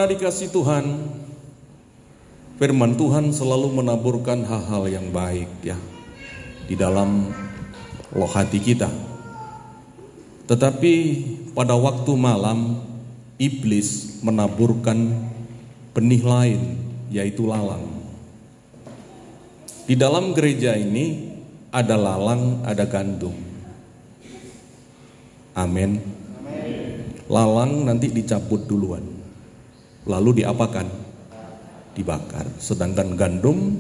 Dikasih Tuhan, firman Tuhan selalu menaburkan hal-hal yang baik ya di dalam loh hati kita. Tetapi pada waktu malam iblis menaburkan benih lain, yaitu lalang. Di dalam gereja ini ada lalang, ada gandum. Amin. Lalang nanti dicabut duluan, lalu diapakan? Dibakar. Sedangkan gandum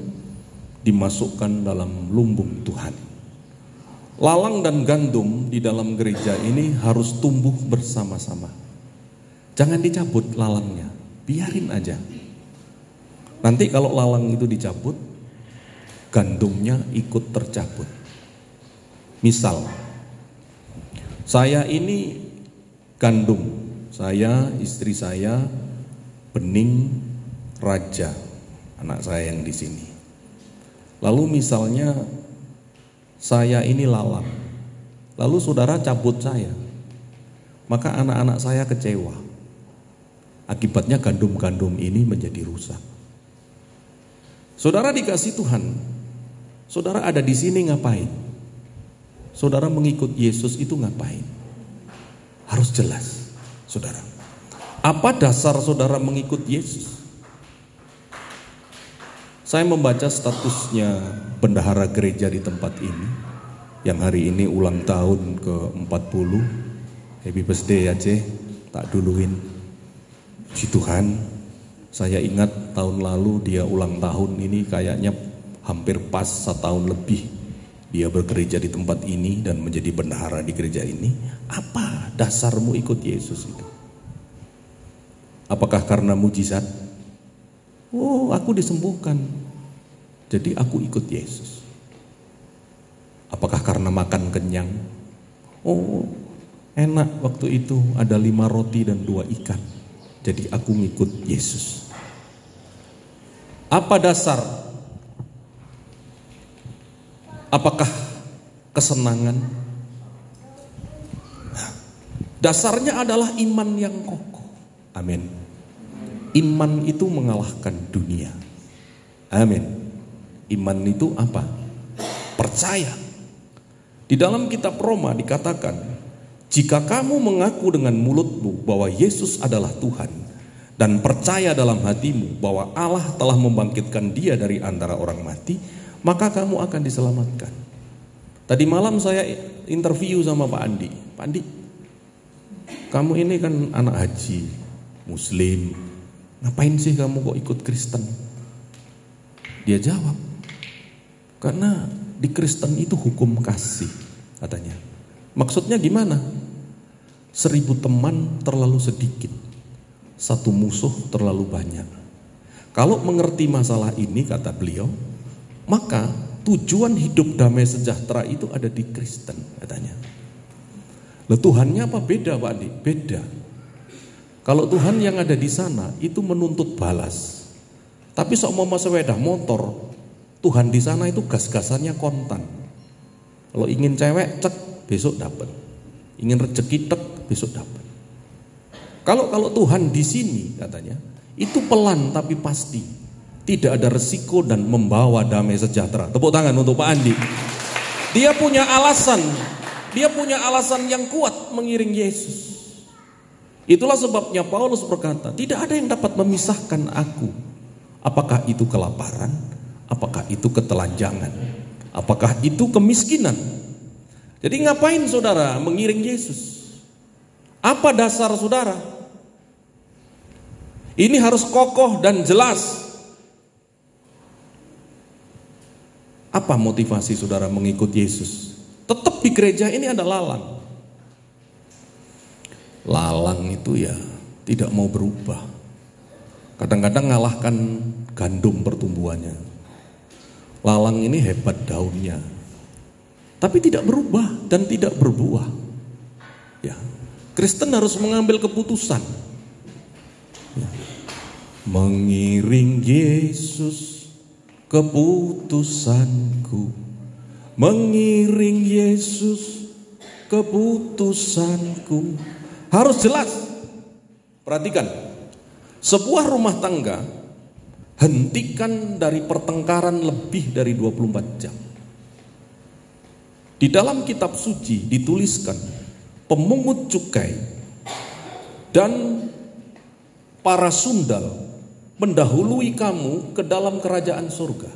dimasukkan dalam lumbung Tuhan. Lalang dan gandum di dalam gereja ini harus tumbuh bersama-sama. Jangan dicabut lalangnya, biarin aja. Nanti kalau lalang itu dicabut, gandumnya ikut tercabut. Misal, saya ini gandum, saya, istri saya, Bening, Raja, anak saya yang di sini. Lalu misalnya saya ini lalang, lalu saudara cabut saya, maka anak-anak saya kecewa. Akibatnya gandum-gandum ini menjadi rusak. Saudara dikasih Tuhan, saudara ada di sini ngapain? Saudara mengikut Yesus itu ngapain? Harus jelas, saudara. Apa dasar saudara mengikut Yesus? Saya membaca statusnya bendahara gereja di tempat ini, yang hari ini ulang tahun ke-40. Happy birthday ya C, tak duluin. Puji Tuhan, saya ingat tahun lalu dia ulang tahun ini kayaknya hampir pas setahun lebih dia bergereja di tempat ini dan menjadi bendahara di gereja ini. Apa dasarmu ikut Yesus itu? Apakah karena mujizat? Oh, aku disembuhkan, jadi aku ikut Yesus. Apakah karena makan kenyang? Oh, enak waktu itu ada 5 roti dan 2 ikan, jadi aku ngikut Yesus. Apa dasar? Apakah kesenangan? Dasarnya adalah iman yang kokoh. Amin. Iman itu mengalahkan dunia. Amin. Iman itu apa? Percaya. Di dalam kitab Roma dikatakan, jika kamu mengaku dengan mulutmu bahwa Yesus adalah Tuhan dan percaya dalam hatimu bahwa Allah telah membangkitkan dia dari antara orang mati, maka kamu akan diselamatkan. Tadi malam saya interview sama Pak Andi. Pak Andi, kamu ini kan anak haji, Muslim, ngapain sih kamu kok ikut Kristen? Dia jawab, karena di Kristen itu hukum kasih, katanya. Maksudnya gimana? 1000 teman terlalu sedikit, 1 musuh terlalu banyak. Kalau mengerti masalah ini, kata beliau, maka tujuan hidup damai sejahtera itu ada di Kristen, katanya. Lah Tuhannya apa beda Pak Andi? Beda. Kalau Tuhan yang ada di sana itu menuntut balas. Tapi sok mau sepeda motor, Tuhan di sana itu gas-gasannya kontan. Kalau ingin cewek cek, besok dapat. Ingin rezeki tek, besok dapat. Kalau Tuhan di sini katanya, itu pelan tapi pasti. Tidak ada resiko dan membawa damai sejahtera. Tepuk tangan untuk Pak Andi. Dia punya alasan yang kuat mengiring Yesus. Itulah sebabnya Paulus berkata, tidak ada yang dapat memisahkan aku. Apakah itu kelaparan? Apakah itu ketelanjangan? Apakah itu kemiskinan? Jadi ngapain saudara mengiring Yesus? Apa dasar saudara? Ini harus kokoh dan jelas. Apa motivasi saudara mengikut Yesus? Tetap di gereja ini ada lalang. Lalang itu ya tidak mau berubah. Kadang-kadang ngalahkan gandum pertumbuhannya. Lalang ini hebat daunnya, tapi tidak berubah dan tidak berbuah. Ya, Kristen harus mengambil keputusan. Ya. Mengiring Yesus keputusanku, mengiring Yesus keputusanku. Harus jelas. Perhatikan, Sebuah rumah tangga, hentikan dari pertengkaran lebih dari 24 jam. Di dalam kitab suci dituliskan, pemungut cukai dan para sundal mendahului kamu ke dalam kerajaan surga.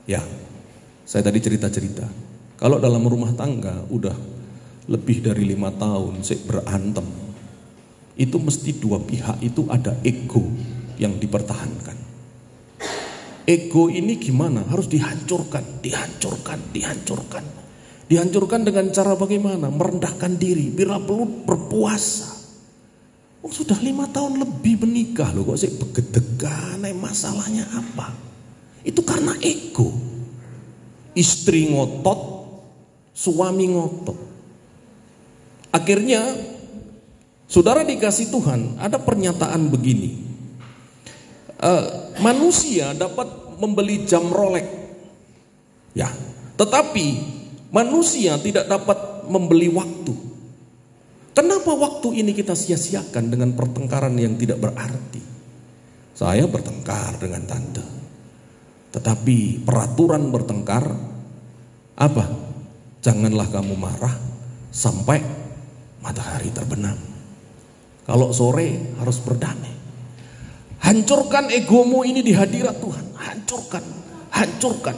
Ya, saya tadi cerita-cerita. Kalau dalam rumah tangga udah lebih dari 5 tahun berantem, itu mesti dua pihak itu ada ego yang dipertahankan. Ego ini gimana? Harus dihancurkan. Dihancurkan dengan cara bagaimana? Merendahkan diri, bila perlu berpuasa. Oh, sudah 5 tahun lebih menikah loh, kok begedegan, masalahnya apa? Itu karena ego. Istri ngotot, suami ngotot. Akhirnya, saudara dikasih Tuhan, ada pernyataan begini. Manusia dapat membeli jam Rolex, ya, tetapi manusia tidak dapat membeli waktu. Kenapa waktu ini kita sia-siakan dengan pertengkaran yang tidak berarti? Saya bertengkar dengan tante, tetapi peraturan bertengkar apa? Janganlah kamu marah sampai matahari terbenam. Kalau sore harus berdamai. Hancurkan egomu ini di hadirat Tuhan. Hancurkan.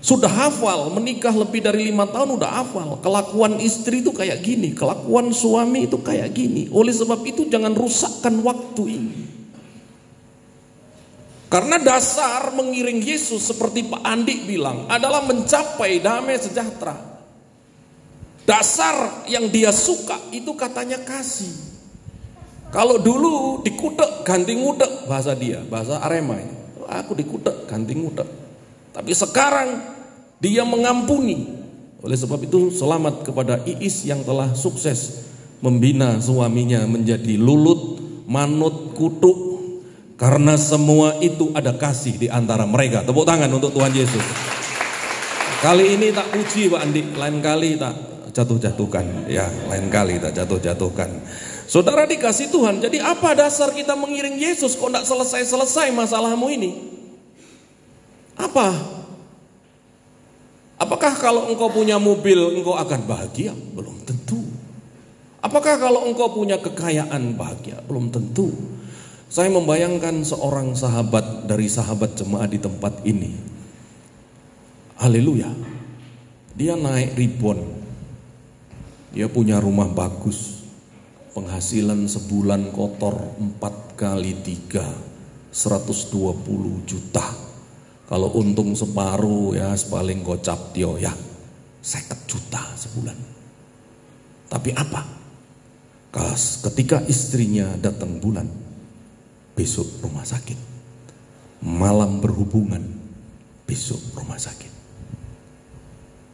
Sudah hafal, menikah lebih dari 5 tahun udah hafal. Kelakuan istri itu kayak gini, kelakuan suami itu kayak gini. Oleh sebab itu jangan rusakkan waktu ini. Karena dasar mengiring Yesus seperti Pak Andi bilang adalah mencapai damai sejahtera. Dasar yang dia suka itu katanya kasih. Kalau dulu dikutek ganti ngudek, bahasa dia, bahasa Arema ini. Aku dikutek ganti ngudek. Tapi sekarang dia mengampuni. Oleh sebab itu selamat kepada Iis yang telah sukses membina suaminya menjadi lulut, manut, kutuk. Karena semua itu ada kasih di antara mereka. Tepuk tangan untuk Tuhan Yesus. Kali ini tak puji Pak Andi, lain kali tak jatuh-jatuhkan. Ya, lain kali tak jatuh-jatuhkan. Saudara dikasih Tuhan, jadi apa dasar kita mengiring Yesus kok tidak selesai-selesai masalahmu ini? Apa? Apakah kalau engkau punya mobil engkau akan bahagia? Belum tentu. Apakah kalau engkau punya kekayaan bahagia? Belum tentu. Saya membayangkan seorang sahabat dari sahabat jemaat di tempat ini. Haleluya. Dia naik Ribbon. Dia punya rumah bagus, penghasilan sebulan kotor 4 kali 3, 120 juta. Kalau untung separuh ya paling gocap dia ya 50 juta sebulan. Tapi apa? Ketika istrinya datang bulan, besok rumah sakit. Malam berhubungan, besok rumah sakit.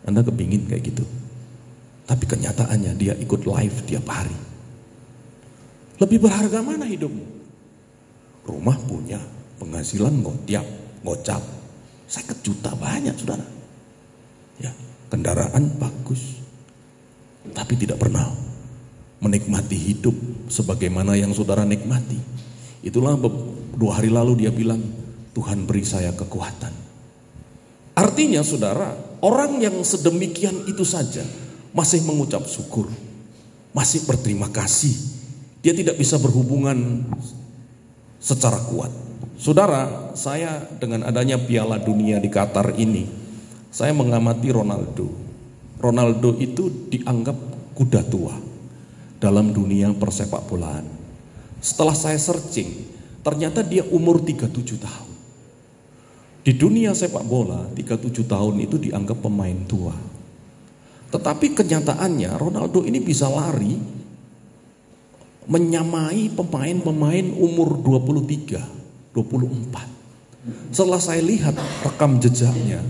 Anda kepingin kayak gitu? Tapi kenyataannya dia ikut live tiap hari. Lebih berharga mana hidupmu? Rumah punya, penghasilan gocap, 50 juta banyak saudara. Ya, kendaraan bagus. Tapi tidak pernah menikmati hidup sebagaimana yang saudara nikmati. Itulah 2 hari lalu dia bilang, Tuhan beri saya kekuatan. Artinya saudara, orang yang sedemikian itu saja masih mengucap syukur, masih berterima kasih. Dia tidak bisa berhubungan secara kuat. Saudara, saya dengan adanya Piala Dunia di Qatar ini, saya mengamati Ronaldo. Ronaldo itu dianggap kuda tua dalam dunia persepak bolaan. Setelah saya searching, ternyata dia umur 37 tahun. Di dunia sepak bola, 37 tahun itu dianggap pemain tua. Tetapi kenyataannya Ronaldo ini bisa lari menyamai pemain-pemain umur 23, 24. Setelah saya lihat rekam jejaknya,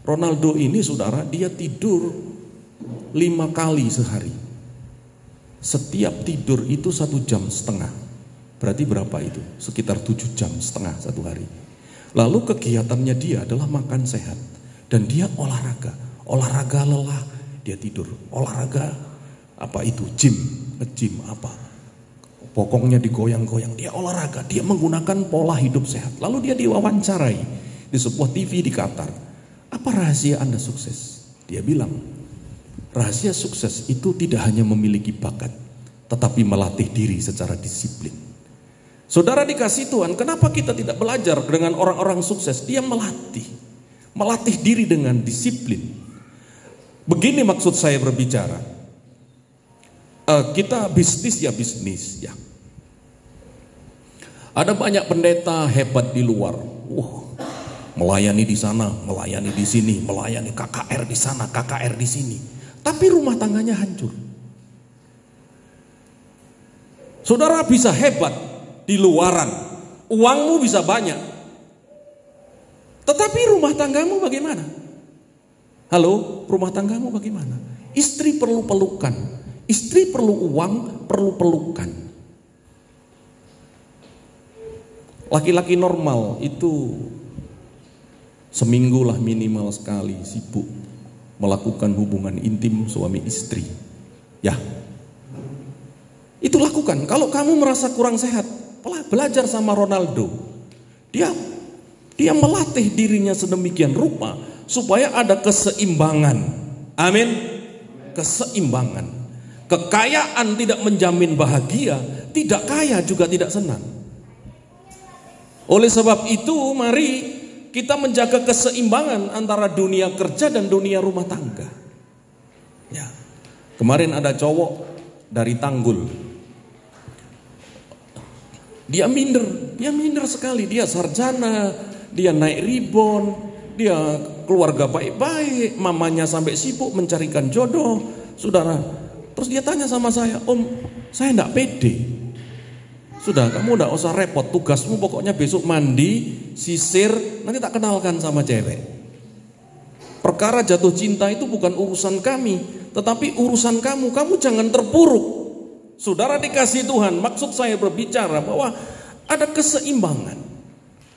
Ronaldo ini saudara, dia tidur 5 kali sehari. Setiap tidur itu 1,5 jam. Berarti berapa itu? Sekitar 7,5 jam satu hari. Lalu kegiatannya dia adalah makan sehat. Dan dia olahraga lelah, dia tidur. Olahraga apa itu? Gym apa? bokongnya digoyang-goyang, dia olahraga, dia menggunakan pola hidup sehat. Lalu dia diwawancarai di sebuah TV di Qatar. Apa rahasia Anda sukses? Dia bilang, rahasia sukses itu tidak hanya memiliki bakat, tetapi melatih diri secara disiplin. Saudara dikasih Tuhan, kenapa kita tidak belajar dengan orang-orang sukses? Dia melatih diri dengan disiplin. Begini maksud saya berbicara. Kita bisnis ya. Ada banyak pendeta hebat di luar. Melayani di sana, melayani di sini, melayani KKR di sana, KKR di sini. Tapi rumah tangganya hancur. Saudara bisa hebat di luaran, uangmu bisa banyak. Tetapi rumah tanggamu bagaimana? Halo, rumah tanggamu bagaimana? Istri perlu pelukan, istri perlu uang, perlu pelukan. Laki-laki normal itu seminggu lah minimal sekali sibuk melakukan hubungan intim suami istri. Ya, itu lakukan. Kalau kamu merasa kurang sehat, belajar sama Ronaldo. Dia melatih dirinya sedemikian rupa supaya ada keseimbangan. Amin. Keseimbangan. Kekayaan tidak menjamin bahagia, tidak kaya juga tidak senang. Oleh sebab itu, mari kita menjaga keseimbangan antara dunia kerja dan dunia rumah tangga. Ya. Kemarin ada cowok dari Tanggul. Dia minder sekali. Dia sarjana, dia naik ribon, dia keluarga baik-baik, mamanya sampai sibuk mencarikan jodoh, saudara. Terus dia tanya sama saya, "Om, saya enggak pede." Sudah, kamu enggak usah repot, tugasmu pokoknya besok mandi, sisir, nanti tak kenalkan sama cewek. Perkara jatuh cinta itu bukan urusan kami, tetapi urusan kamu jangan terpuruk. Saudara dikasih Tuhan, maksud saya berbicara bahwa ada keseimbangan.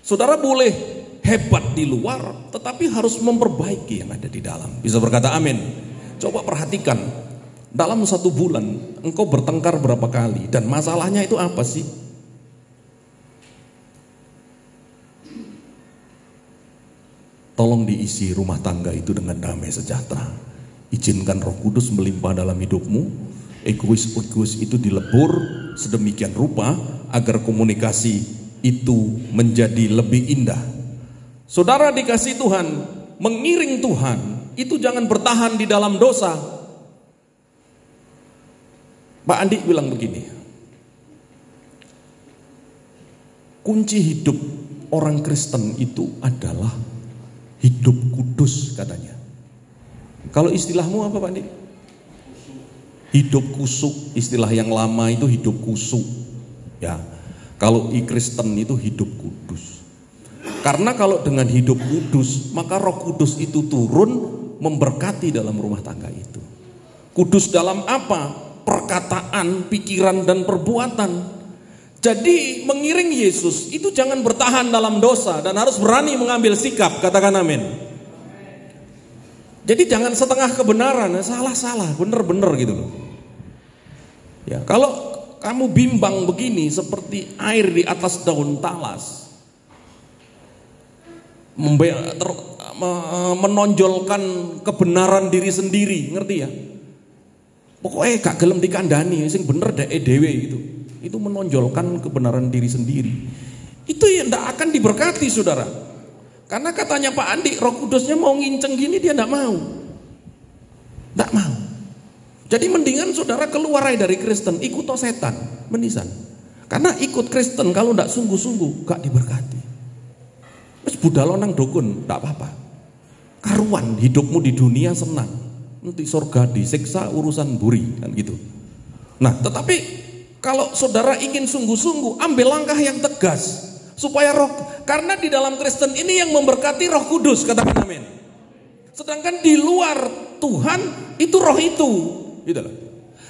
Saudara boleh hebat di luar, tetapi harus memperbaiki yang ada di dalam. Bisa berkata amin? Coba perhatikan. Dalam 1 bulan engkau bertengkar berapa kali dan masalahnya itu apa sih? Tolong diisi rumah tangga itu dengan damai sejahtera. Izinkan Roh Kudus melimpah dalam hidupmu. Egois itu dilebur sedemikian rupa agar komunikasi itu menjadi lebih indah. Saudara dikasih Tuhan, mengiring Tuhan itu jangan bertahan di dalam dosa. Pak Andi bilang begini, kunci hidup orang Kristen itu adalah hidup kudus katanya. Kalau istilahmu apa Pak Andi? Hidup kusuk, istilah yang lama itu hidup kusuk. Ya, kalau Kristen itu hidup kudus. Karena kalau dengan hidup kudus, maka Roh Kudus itu turun memberkati dalam rumah tangga itu. Kudus dalam apa? Perkataan, pikiran, dan perbuatan. Jadi mengiring Yesus itu jangan bertahan dalam dosa dan harus berani mengambil sikap. Katakan amin. Jadi jangan setengah kebenaran, salah-salah, bener-bener gitu loh. Ya, kalau kamu bimbang begini seperti air di atas daun talas, menonjolkan kebenaran diri sendiri, ngerti ya? Pokoknya gak gelem dikandani, sing bener dek dewe gitu. Itu menonjolkan kebenaran diri sendiri. Itu yang tidak akan diberkati saudara. Karena katanya Pak Andi, Roh Kudusnya mau nginceng gini dia tidak mau. Tidak mau. Jadi mendingan saudara keluar dari Kristen, ikut setan, menisan. Karena ikut Kristen kalau tidak sungguh-sungguh gak diberkati. Terus budal nang dukun, tidak apa-apa. Karuan hidupmu di dunia senang. Nanti surga disiksa urusan buri kan gitu. Nah, tetapi kalau saudara ingin sungguh-sungguh, ambil langkah yang tegas supaya karena di dalam Kristen ini yang memberkati Roh Kudus, katakan amin. Sedangkan di luar Tuhan itu roh itu, gitu loh.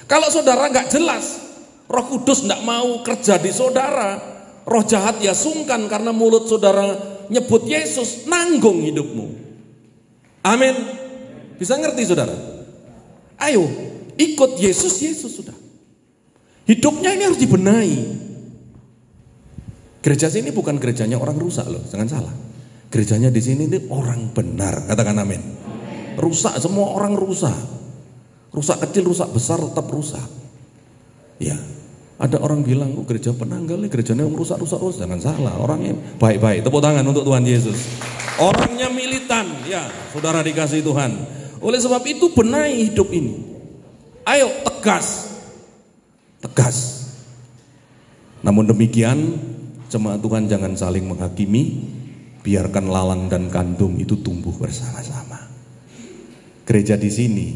Kalau saudara nggak jelas, Roh Kudus nggak mau kerja di saudara, roh jahat ya sungkan karena mulut saudara nyebut Yesus, nanggung hidupmu. Amin. Bisa ngerti saudara? Ayo ikut Yesus sudah. Hidupnya ini harus dibenahi. Gereja sini bukan gerejanya orang rusak loh, jangan salah. Gerejanya di sini ini orang benar, katakan amin. Rusak, semua orang rusak. Rusak kecil, rusak besar, tetap rusak. Ya, ada orang bilang, oh, gereja Penanggal nih, gerejanya rusak. Jangan salah, orangnya baik-baik. Tepuk tangan untuk Tuhan Yesus. Orangnya militan, ya, saudara dikasih Tuhan. Oleh sebab itu benahi hidup ini. Ayo, tegas. Namun demikian, jemaat Tuhan jangan saling menghakimi, biarkan lalang dan kandung itu tumbuh bersama-sama. Gereja di sini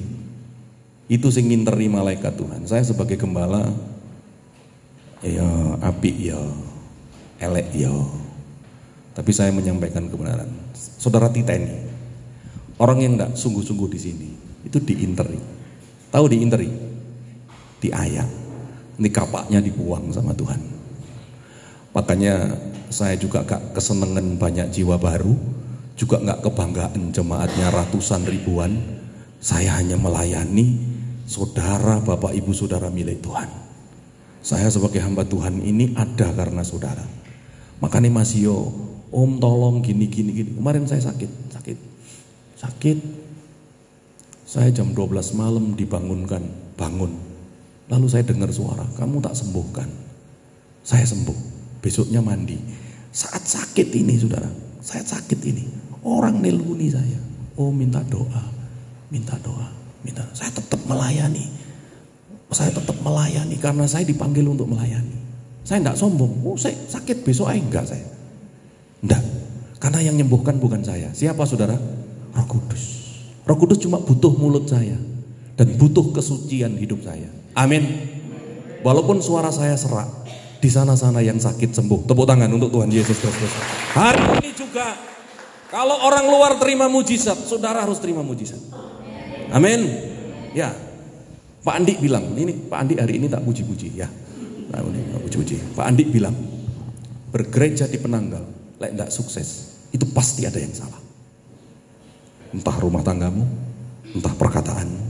itu sing nginteri malaikat Tuhan. Saya sebagai gembala, ya apik ya, elek ya. Tapi saya menyampaikan kebenaran. Saudara titeni, orang yang enggak sungguh-sungguh di sini itu diinteri. Tahu diinteri? Diayak. Ini kapaknya dibuang sama Tuhan. Makanya saya juga gak kesenangan banyak jiwa baru, juga gak kebanggaan jemaatnya ratusan ribuan. Saya hanya melayani saudara, bapak ibu saudara milik Tuhan. Saya sebagai hamba Tuhan ini ada karena saudara. Makanya Mas Yo, Om tolong gini. Kemarin saya sakit. Saya jam 12 malam dibangunkan, bangun. Lalu saya dengar suara, kamu tak sembuhkan. Saya sembuh, besoknya mandi. Saat sakit ini saudara, orang nelponi saya. Oh minta doa. Saya tetap melayani karena saya dipanggil untuk melayani. Saya tidak sombong, saya sakit besok enggak saya. Enggak, karena yang menyembuhkan bukan saya. Siapa saudara? Roh Kudus. Roh Kudus cuma butuh mulut saya dan butuh kesucian hidup saya. Amin. Walaupun suara saya serak, di sana-sana yang sakit sembuh. Tepuk tangan untuk Tuhan Yesus Kristus. Hari ini juga, kalau orang luar terima mujizat, saudara harus terima mujizat. Amin. Ya, Pak Andi bilang, ini Pak Andi hari ini tak puji-puji ya. Pak Andi bilang, bergereja di Penanggal, tidak sukses, itu pasti ada yang salah. Entah rumah tanggamu, entah perkataanmu,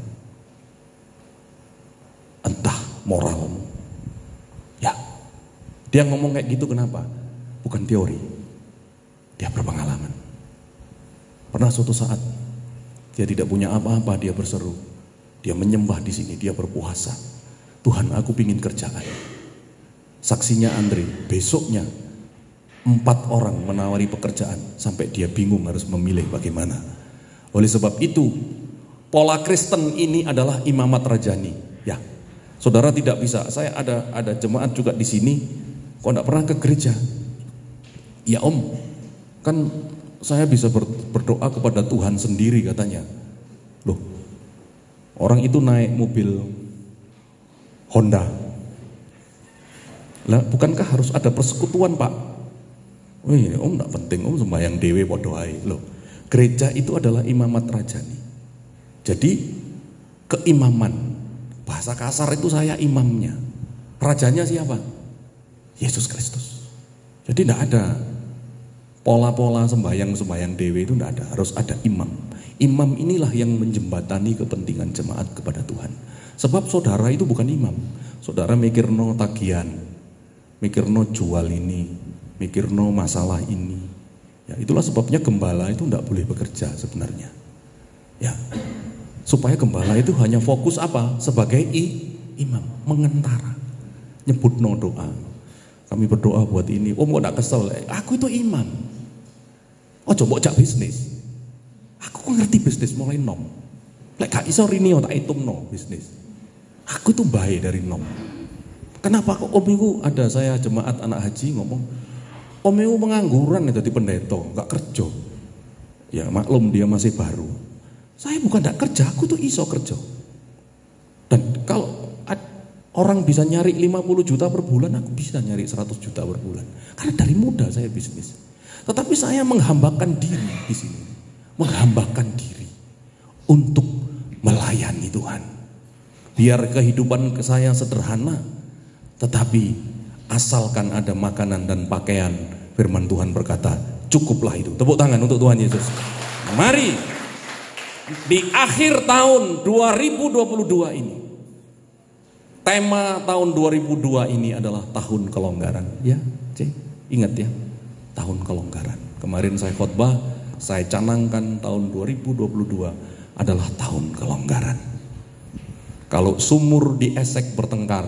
entah moralmu. Ya, dia ngomong kayak gitu kenapa? Bukan teori, dia berpengalaman. Pernah suatu saat dia tidak punya apa-apa, dia berseru, dia menyembah di sini, dia berpuasa. Tuhan, aku pingin kerjaan. Saksinya Andre, besoknya 4 orang menawari pekerjaan sampai dia bingung harus memilih bagaimana. Oleh sebab itu, pola Kristen ini adalah imamat rajani. Ya, saudara tidak bisa. Saya ada jemaat juga di sini, kok enggak pernah ke gereja? Ya Om, kan saya bisa berdoa kepada Tuhan sendiri katanya. Loh, orang itu naik mobil Honda. Lah, bukankah harus ada persekutuan Pak? Oh iya, Om enggak penting, Om sembahyang dewe podo ae. Loh, gereja itu adalah imamat rajani. Jadi keimaman, bahasa kasar itu saya imamnya. Rajanya siapa? Yesus Kristus. Jadi tidak ada pola-pola sembahyang dewe, itu tidak ada. Harus ada imam. Imam inilah yang menjembatani kepentingan jemaat kepada Tuhan. Sebab saudara itu bukan imam. Saudara mikirno tagihan, mikirno jual ini, mikirno masalah ini. Ya, itulah sebabnya gembala itu tidak boleh bekerja sebenarnya. Ya, supaya gembala itu hanya fokus apa? Sebagai imam, mengentara, nyebut no doa. Kami berdoa buat ini. Om kok gak kesel? Aku itu imam. Oh coba jak bisnis. Aku kok ngerti bisnis mulai nom. Lek gak iso rini tak hitung no bisnis. Aku itu baik dari nom. Kenapa kok om itu ada saya jemaat anak haji ngomong, om itu pengangguran itu di pendeta, gak kerja. Ya maklum dia masih baru. Saya bukan gak kerja, aku tuh iso kerja. Dan kalau orang bisa nyari 50 juta per bulan, aku bisa nyari 100 juta per bulan. Karena dari muda saya bisnis. Tetapi saya menghambakan diri di sini. Menghambakan diri untuk melayani Tuhan. Biar kehidupan saya sederhana, tetapi asalkan ada makanan dan pakaian, firman Tuhan berkata, cukuplah itu. Tepuk tangan untuk Tuhan Yesus. Mari di akhir tahun 2022 ini, Tema tahun 2002 ini adalah tahun kelonggaran. Ya, ingat ya, tahun kelonggaran. Kemarin saya khotbah, saya canangkan tahun 2022 adalah tahun kelonggaran. Kalau sumur di Esek bertengkar,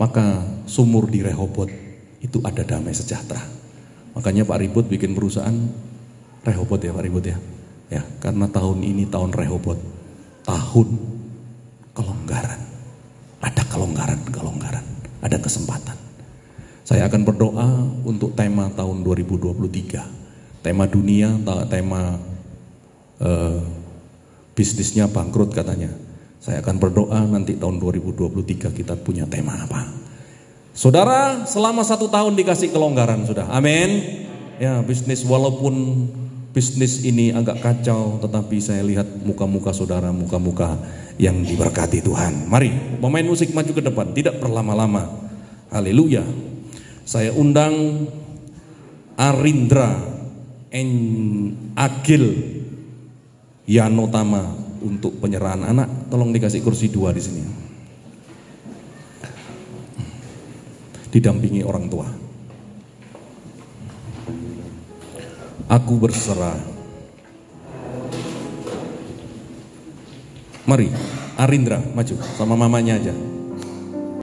maka sumur di Rehobot itu ada damai sejahtera. Makanya Pak Ribut bikin perusahaan Rehobot ya Pak Ribut ya. Ya, karena tahun ini tahun Rehobot, tahun kelonggaran. Ada kelonggaran, ada kesempatan. Saya akan berdoa untuk tema tahun 2023. Tema dunia, tema bisnisnya bangkrut katanya. Saya akan berdoa nanti tahun 2023 kita punya tema apa. Saudara, selama 1 tahun dikasih kelonggaran sudah. Amin. Ya, bisnis walaupun bisnis ini agak kacau, tetapi saya lihat muka-muka saudara, muka-muka yang diberkati Tuhan. Mari, pemain musik maju ke depan, tidak berlama-lama. Haleluya. Saya undang Arindra Agil Yanotama untuk penyerahan anak. Tolong dikasih kursi 2 di sini. Didampingi orang tua. Aku berserah. Mari, Arindra maju sama mamanya aja.